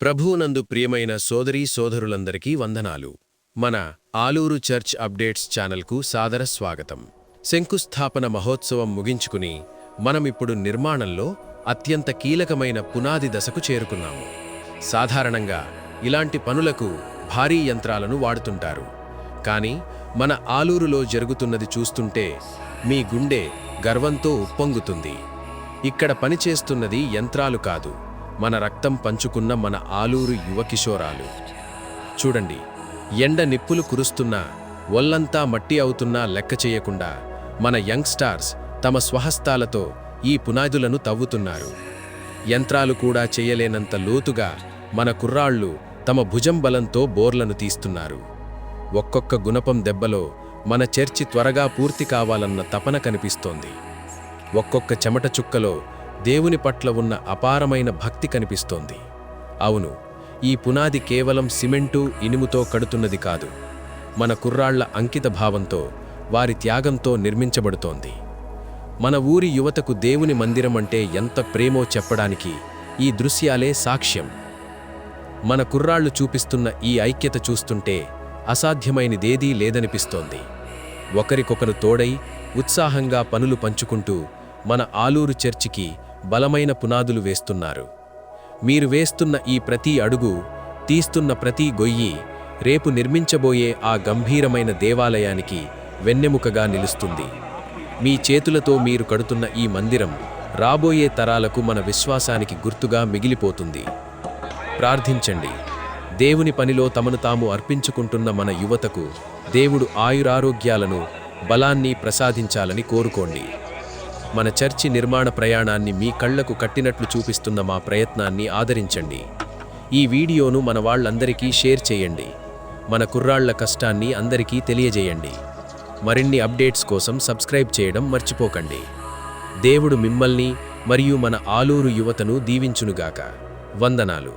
ప్రభువునందు ప్రియమైన సోదరీ సోదరులందరికీ వందనాలు. మన ఆలూరు చర్చ్ అప్డేట్స్ ఛానల్కు సాదర స్వాగతం. శంకుస్థాపన మహోత్సవం ముగించుకుని మనమిప్పుడు నిర్మాణంలో అత్యంత కీలకమైన పునాది దశకు చేరుకున్నాము. సాధారణంగా ఇలాంటి పనులకు భారీ యంత్రాలను వాడుతుంటారు. కానీ మన ఆలూరులో జరుగుతున్నది చూస్తుంటే మీ గుండె గర్వంతో ఉప్పొంగుతుంది. ఇక్కడ పనిచేస్తున్నది యంత్రాలు కాదు, మన రక్తం పంచుకున్న మన ఆలూరు యువకిషోరాలు. చూడండి, ఎండ నిప్పులు కురుస్తున్నా, ఒళ్లంతా మట్టి అవుతున్నా లెక్క చేయకుండా మన యంగ్ స్టార్స్ తమ స్వహస్తాలతో ఈ పునాదులను తవ్వుతున్నారు. యంత్రాలు కూడా చేయలేనంత లోతుగా మన కుర్రాళ్ళు తమ భుజం బలంతో బోర్లను తీస్తున్నారు. ఒక్కొక్క గుణపం దెబ్బలో మన చర్చి త్వరగా పూర్తి కావాలన్న తపన కనిపిస్తోంది. ఒక్కొక్క చెమట చుక్కలో దేవుని పట్ల ఉన్న అపారమైన భక్తి కనిపిస్తోంది. అవును, ఈ పునాది కేవలం సిమెంటు, ఇనుముతో కడుతున్నది కాదు, మన కుర్రాళ్ల అంకిత భావంతో, వారి త్యాగంతో నిర్మించబడుతోంది. మన ఊరి యువతకు దేవుని మందిరం అంటే ఎంత ప్రేమో చెప్పడానికి ఈ దృశ్యాలే సాక్ష్యం. మన కుర్రాళ్లు చూపిస్తున్న ఈ ఐక్యత చూస్తుంటే అసాధ్యమైనదేదీ లేదనిపిస్తోంది. ఒకరికొకరు తోడై ఉత్సాహంగా పనులు పంచుకుంటూ మన ఆలూరు చర్చికి బలమైన పునాదులు వేస్తున్నారు. మీరు వేస్తున్న ఈ ప్రతి అడుగు, తీస్తున్న ప్రతి గొయ్యి రేపు నిర్మించబోయే ఆ గంభీరమైన దేవాలయానికి వెన్నెముకగా నిలుస్తుంది. మీ చేతులతో మీరు కడుతున్న ఈ మందిరం రాబోయే తరాలకు మన విశ్వాసానికి గుర్తుగా మిగిలిపోతుంది. ప్రార్థించండి. దేవుని పనిలో తమను తాము అర్పించుకుంటున్న మన యువతకు దేవుడు ఆయురారోగ్యాలను, బలాన్ని ప్రసాదించాలని కోరుకోండి. మన చర్చి నిర్మాణ ప్రయాణాన్ని మీ కళ్లకు కట్టినట్లు చూపిస్తున్న మా ప్రయత్నాన్ని ఆదరించండి. ఈ వీడియోను మన వాళ్ళందరికీ షేర్ చేయండి. మన కుర్రాళ్ల కష్టాన్ని అందరికీ తెలియజేయండి. మరిన్ని అప్డేట్స్ కోసం సబ్స్క్రైబ్ చేయడం మర్చిపోకండి. దేవుడు మిమ్మల్ని మరియు మన ఆలూరు యువతను దీవించునుగాక. వందనాలు.